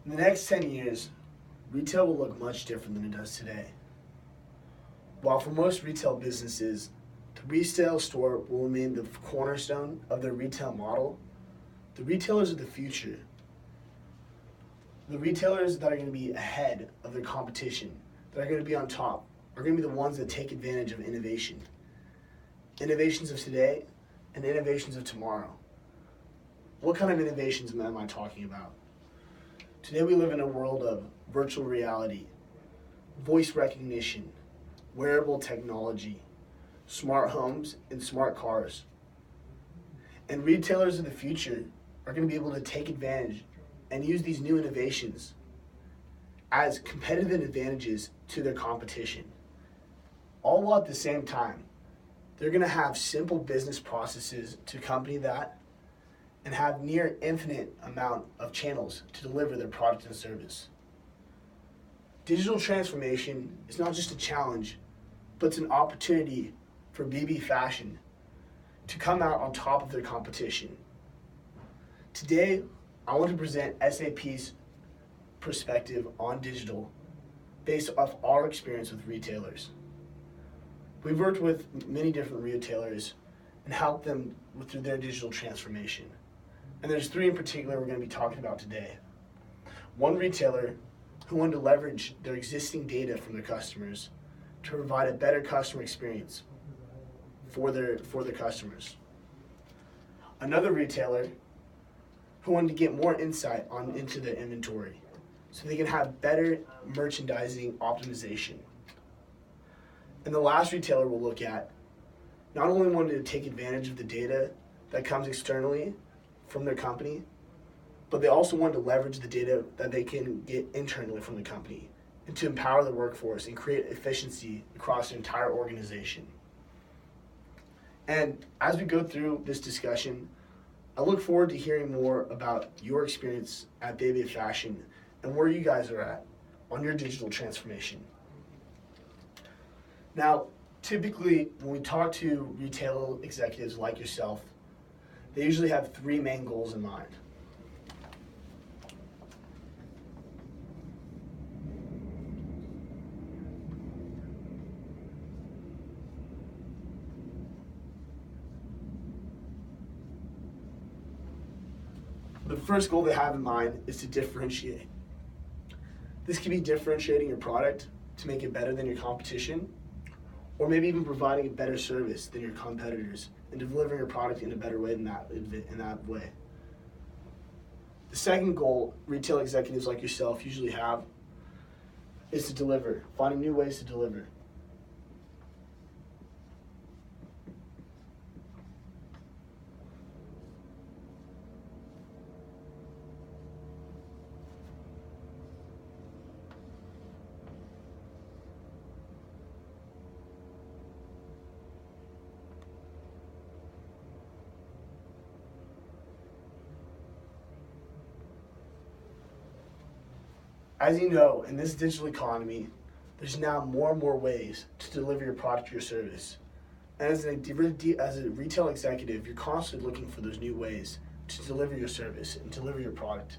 In the next 10 years, retail will look much different than it does today. While for most retail businesses, the retail store will remain the cornerstone of their retail model, the retailers of the future, the retailers that are going to be ahead of their competition, that are going to be on top, are going to be the ones that take advantage of innovation. Innovations of today and innovations of tomorrow. What kind of innovations am I talking about? Today we live in a world of virtual reality, voice recognition, wearable technology, smart homes, and smart cars. And retailers of the future are going to be able to take advantage and use these new innovations as competitive advantages to their competition. All while at the same time, they're going to have simple business processes to accompany that and have near infinite amount of channels to deliver their product and service. Digital transformation is not just a challenge, but it's an opportunity for BB Fashion to come out on top of their competition. Today, I want to present SAP's perspective on digital based off our experience with retailers. We've worked with many different retailers and helped them through their digital transformation. And there's three in particular we're going to be talking about today. One retailer who wanted to leverage their existing data from their customers to provide a better customer experience for their customers. Another retailer who wanted to get more insight into their inventory so they can have better merchandising optimization. And the last retailer we'll look at not only wanted to take advantage of the data that comes externally from their company, but they also wanted to leverage the data that they can get internally from the company and to empower the workforce and create efficiency across the entire organization. And as we go through this discussion, I look forward to hearing more about your experience at BB Fashion and where you guys are at on your digital transformation. Now, typically, when we talk to retail executives like yourself, they usually have three main goals in mind. The first goal they have in mind is to differentiate. This could be differentiating your product to make it better than your competition, or maybe even providing a better service than your competitors and delivering your product in a better way in that way. The second goal retail executives like yourself usually have is to deliver, finding new ways to deliver. As you know, in this digital economy, there's now more and more ways to deliver your product or your service. And as a retail executive, you're constantly looking for those new ways to deliver your service and deliver your product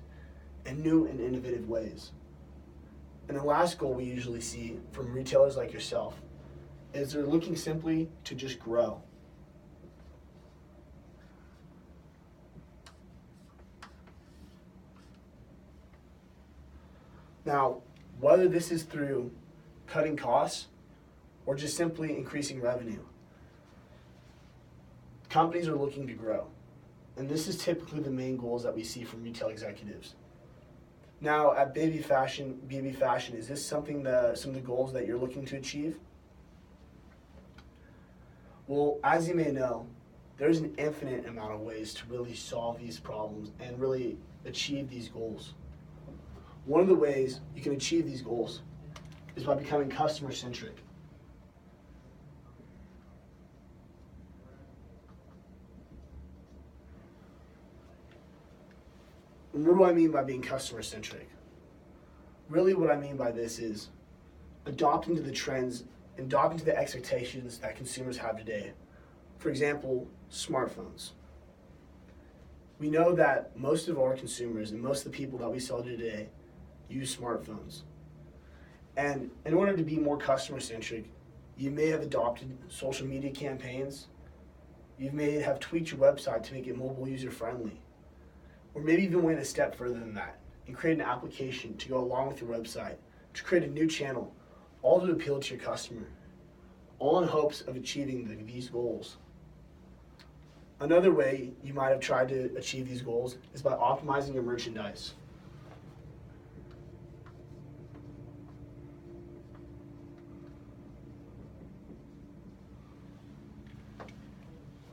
in new and innovative ways. And the last goal we usually see from retailers like yourself is they're looking simply to just grow. Now, whether this is through cutting costs or just simply increasing revenue, companies are looking to grow. And this is typically the main goals that we see from retail executives. Now, at BB Fashion, is this some of the goals that you're looking to achieve? Well, as you may know, there's an infinite amount of ways to really solve these problems and really achieve these goals. One of the ways you can achieve these goals is by becoming customer-centric. And what do I mean by being customer-centric? Really what I mean by this is adopting to the trends and adopting to the expectations that consumers have today. For example, smartphones. We know that most of our consumers and most of the people that we sell today use smartphones. And in order to be more customer-centric, you may have adopted social media campaigns. You may have tweaked your website to make it mobile user-friendly. Or maybe even went a step further than that and create an application to go along with your website, to create a new channel, all to appeal to your customer, all in hopes of achieving these goals. Another way you might have tried to achieve these goals is by optimizing your merchandise.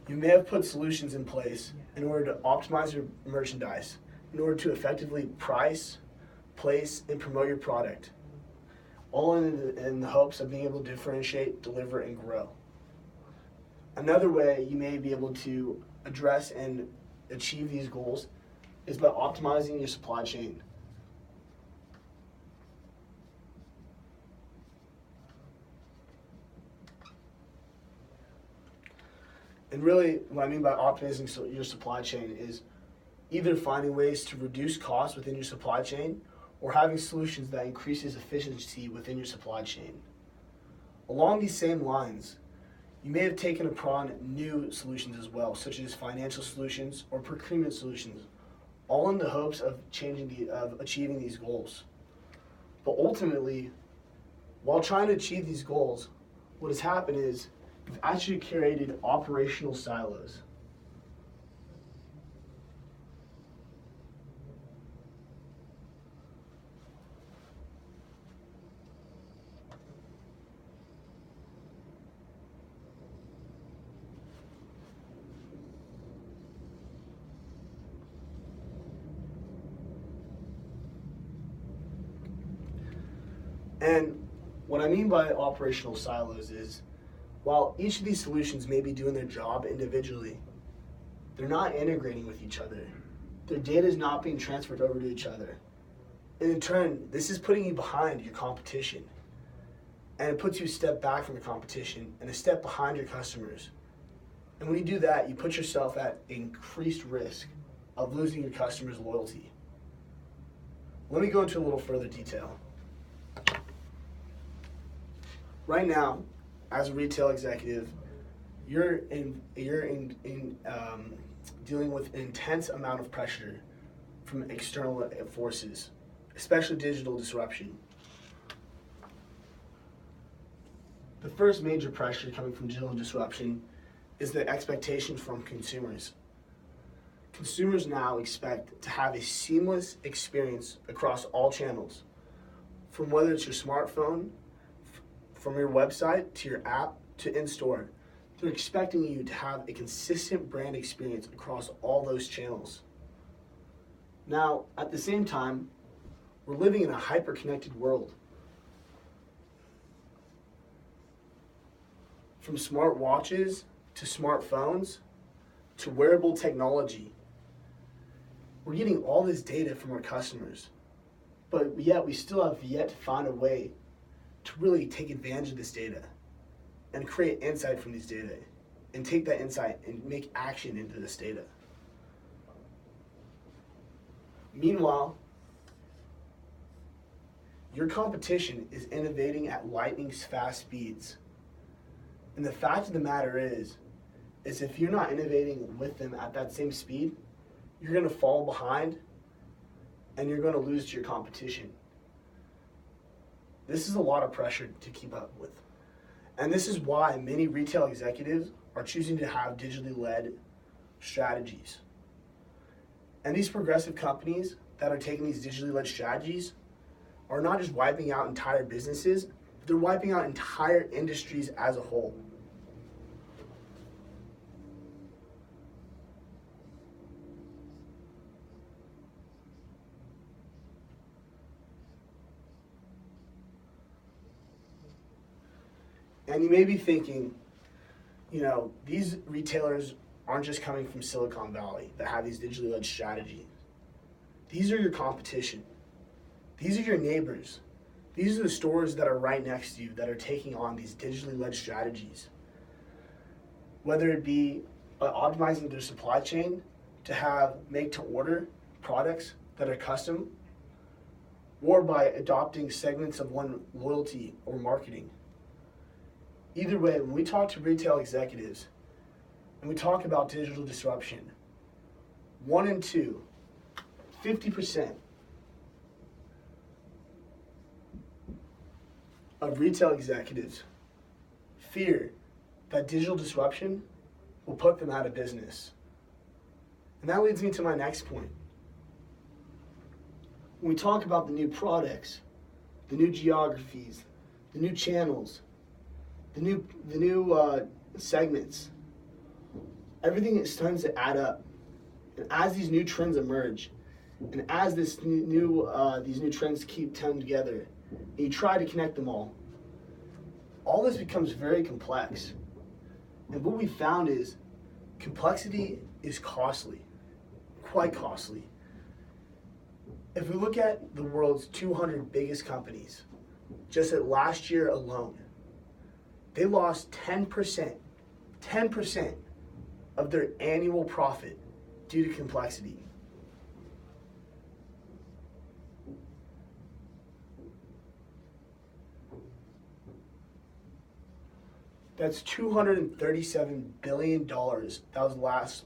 You may have put solutions in place in order to optimize your merchandise, in order to effectively price, place, and promote your product, all in the hopes of being able to differentiate, deliver, and grow. Another way you may be able to address and achieve these goals is by optimizing your supply chain. And really, what I mean by optimizing your supply chain is either finding ways to reduce costs within your supply chain or having solutions that increases efficiency within your supply chain. Along these same lines, you may have taken upon new solutions as well, such as financial solutions or procurement solutions, all in the hopes of achieving these goals. But ultimately, while trying to achieve these goals, what has happened is you've actually created operational silos. And what I mean by operational silos is, while each of these solutions may be doing their job individually, they're not integrating with each other. Their data is not being transferred over to each other. And in turn, this is putting you behind your competition. And it puts you a step back from your competition and a step behind your customers. And when you do that, you put yourself at increased risk of losing your customers' loyalty. Let me go into a little further detail. Right now, as a retail executive, you're dealing with an intense amount of pressure from external forces, especially digital disruption. The first major pressure coming from digital disruption is the expectation from consumers. Consumers now expect to have a seamless experience across all channels, from whether it's your smartphone, from your website to your app to in-store. They're expecting you to have a consistent brand experience across all those channels. Now, at the same time, we're living in a hyper-connected world. From smart watches to smartphones to wearable technology, we're getting all this data from our customers, but yet we still have yet to find a way to really take advantage of this data and create insight from these data and take that insight and make action into this data. Meanwhile, your competition is innovating at lightning fast speeds. And the fact of the matter is if you're not innovating with them at that same speed, you're going to fall behind and you're going to lose to your competition. This is a lot of pressure to keep up with. And this is why many retail executives are choosing to have digitally led strategies. And these progressive companies that are taking these digitally led strategies are not just wiping out entire businesses, but they're wiping out entire industries as a whole. And you may be thinking, these retailers aren't just coming from Silicon Valley that have these digitally led strategies. These are your competition. These are your neighbors. These are the stores that are right next to you that are taking on these digitally led strategies. Whether it be by optimizing their supply chain to have make-to-order products that are custom, or by adopting segments of one loyalty or marketing. Either way, when we talk to retail executives and we talk about digital disruption, 1 in 2, 50% of retail executives fear that digital disruption will put them out of business. And that leads me to my next point. When we talk about the new products, the new geographies, the new channels, the new segments, everything is starting to add up. And as these new trends emerge, and as these new trends keep coming together, and you try to connect them all this becomes very complex. And what we found is complexity is costly, quite costly. If we look at the world's 200 biggest companies, just at last year alone, they lost 10% of their annual profit due to complexity. That's $237 billion that was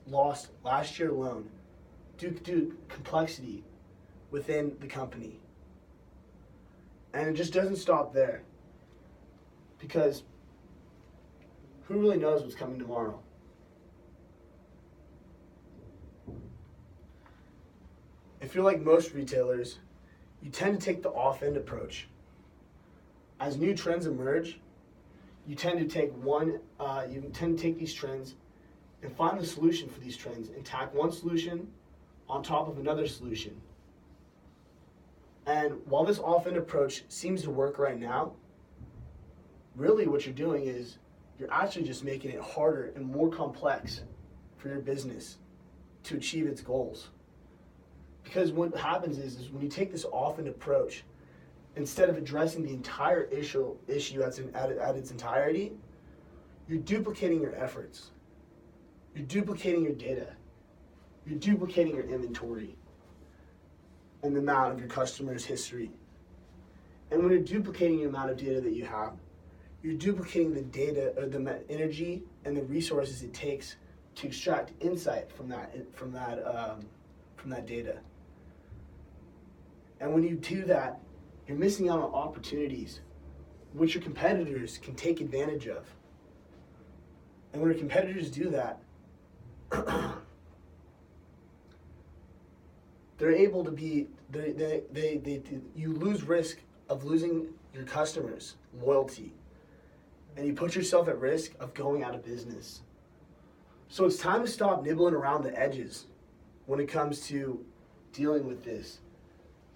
lost last year alone due to complexity within the company. And it just doesn't stop there, because who really knows what's coming tomorrow? If you're like most retailers, you tend to take the off-end approach. As new trends emerge, you tend to take these trends and find the solution for these trends and tack one solution on top of another solution. And while this off-end approach seems to work right now, really what you're doing is you're actually just making it harder and more complex for your business to achieve its goals. Because what happens is when you take this off-end approach, instead of addressing the entire issue at its entirety, you're duplicating your efforts. You're duplicating your data. You're duplicating your inventory and the amount of your customers' history. And when you're duplicating the amount of data that you have, you're duplicating the data, or the energy and the resources it takes to extract insight from that data. And when you do that, you're missing out on opportunities which your competitors can take advantage of. And when your competitors do that, they're able to be, you lose risk of losing your customers' loyalty. And you put yourself at risk of going out of business. So it's time to stop nibbling around the edges when it comes to dealing with this,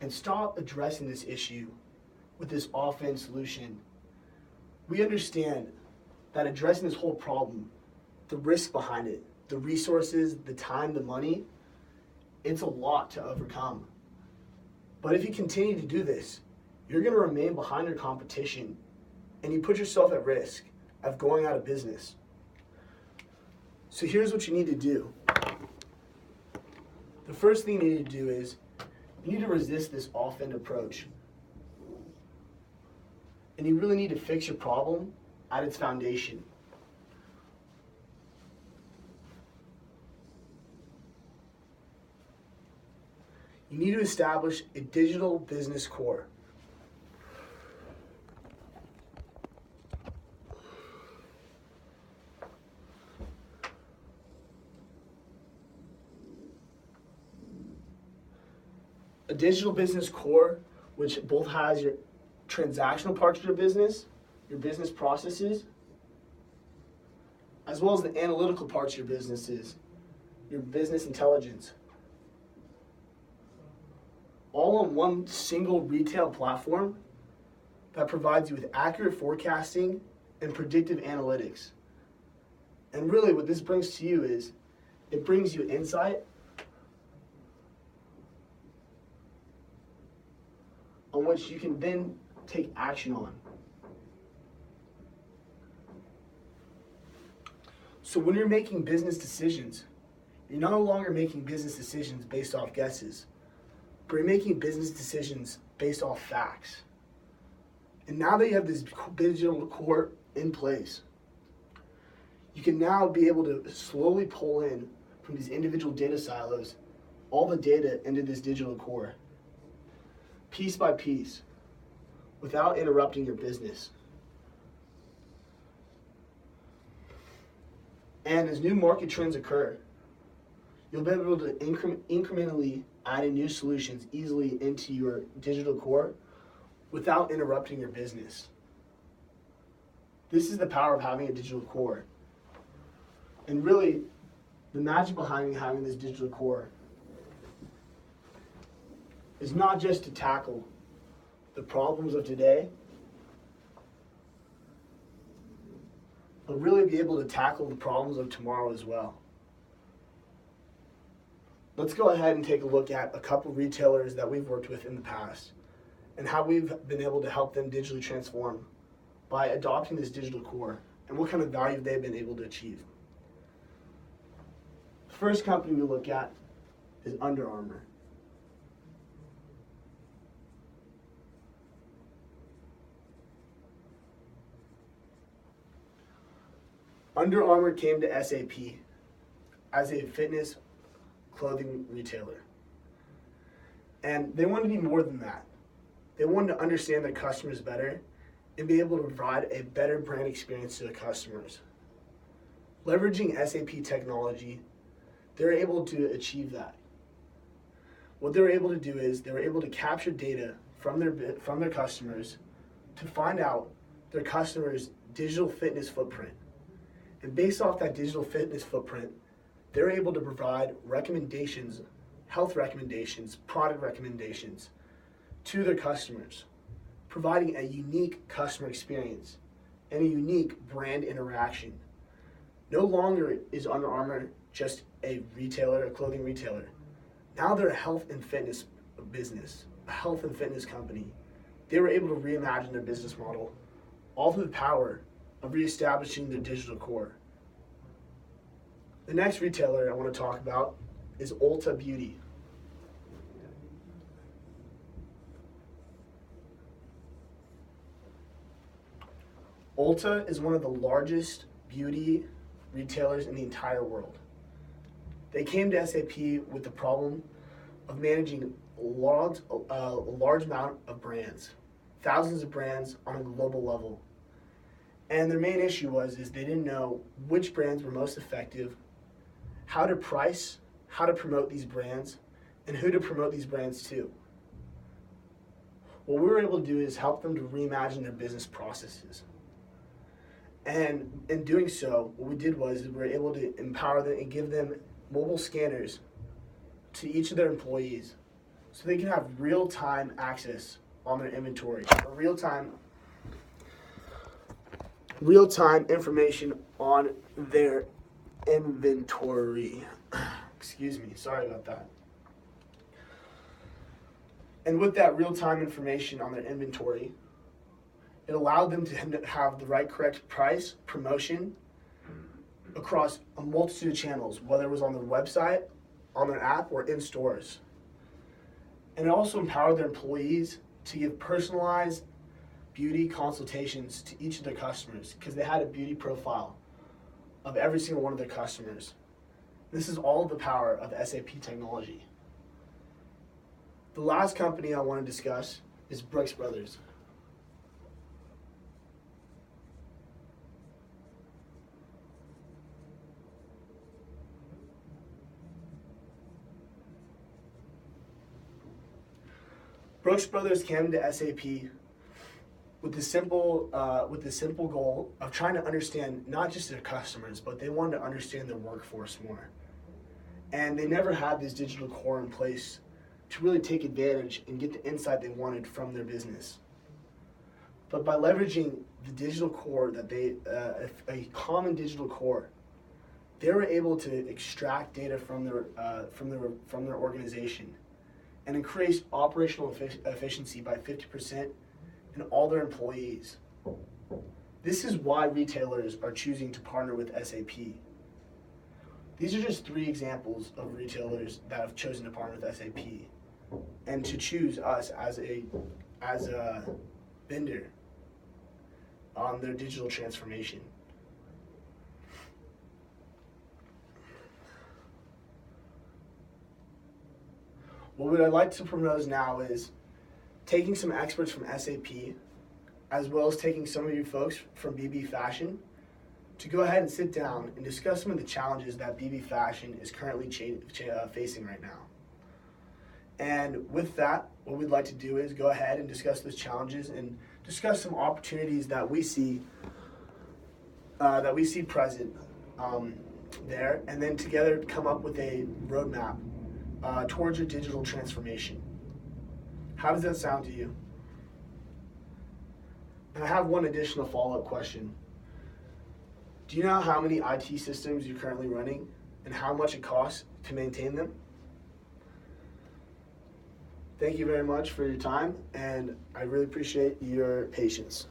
and stop addressing this issue with this off-end solution. We understand that addressing this whole problem, the risk behind it, the resources, the time, the money, it's a lot to overcome. But if you continue to do this, you're going to remain behind your competition, and you put yourself at risk of going out of business. So here's what you need to do. The first thing you need to do is you need to resist this off-end approach. And you really need to fix your problem at its foundation. You need to establish a digital business core. A digital business core, which both has your transactional parts of your business processes, as well as the analytical parts of your businesses, your business intelligence, all on one single retail platform that provides you with accurate forecasting and predictive analytics. And really what this brings to you is, it brings you insight on which you can then take action on. So when you're making business decisions, you're no longer making business decisions based off guesses, but you're making business decisions based off facts. And now that you have this digital core in place, you can now be able to slowly pull in from these individual data silos all the data into this digital core, piece by piece, without interrupting your business. And as new market trends occur, you'll be able to incrementally add in new solutions easily into your digital core without interrupting your business. This is the power of having a digital core. And really, the magic behind having this digital core is not just to tackle the problems of today, but really be able to tackle the problems of tomorrow as well. Let's go ahead and take a look at a couple retailers that we've worked with in the past and how we've been able to help them digitally transform by adopting this digital core and what kind of value they've been able to achieve. The first company we look at is Under Armour. Under Armour came to SAP as a fitness clothing retailer. And they wanted to be more than that. They wanted to understand their customers better and be able to provide a better brand experience to the customers. Leveraging SAP technology, they're able to achieve that. What they were able to do is they were able to capture data from their customers to find out their customers' digital fitness footprint. And based off that digital fitness footprint, they're able to provide recommendations, health recommendations, product recommendations to their customers, providing a unique customer experience and a unique brand interaction. No longer is Under Armour just a retailer, a clothing retailer. Now they're a health and fitness business, a health and fitness company. They were able to reimagine their business model, all through the power of reestablishing their digital core. The next retailer I want to talk about is Ulta Beauty. Ulta is one of the largest beauty retailers in the entire world. They came to SAP with the problem of managing a large amount of brands, thousands of brands on a global level. And their main issue is they didn't know which brands were most effective, how to price, how to promote these brands, and who to promote these brands to. What we were able to do is help them to reimagine their business processes. And in doing so, what we did was we were able to empower them and give them mobile scanners to each of their employees so they can have real-time access on their inventory, or real-time information on their inventory. Excuse me, sorry about that. And with that real-time information on their inventory, it allowed them to have the right correct price, promotion across a multitude of channels, whether it was on their website, on their app, or in stores. And it also empowered their employees to give personalized beauty consultations to each of their customers because they had a beauty profile of every single one of their customers. This is all the power of SAP technology. The last company I want to discuss is Brooks Brothers. Brooks Brothers came to SAP with the simple goal of trying to understand not just their customers, but they wanted to understand their workforce more. And they never had this digital core in place to really take advantage and get the insight they wanted from their business. But by leveraging the digital core that a common digital core, they were able to extract data from their organization and increase operational efficiency by 50% in all their employees. This is why retailers are choosing to partner with SAP. These are just 3 examples of retailers that have chosen to partner with SAP. and to choose us as a vendor on their digital transformation. What I'd like to propose now is taking some experts from SAP, as well as taking some of you folks from BB Fashion, to go ahead and sit down and discuss some of the challenges that BB Fashion is currently facing right now. And with that, what we'd like to do is go ahead and discuss those challenges and discuss some opportunities that we see present there, and then together come up with a roadmap towards your digital transformation. How does that sound to you? And I have one additional follow-up question. Do you know how many IT systems you're currently running and how much it costs to maintain them? Thank you very much for your time, and I really appreciate your patience.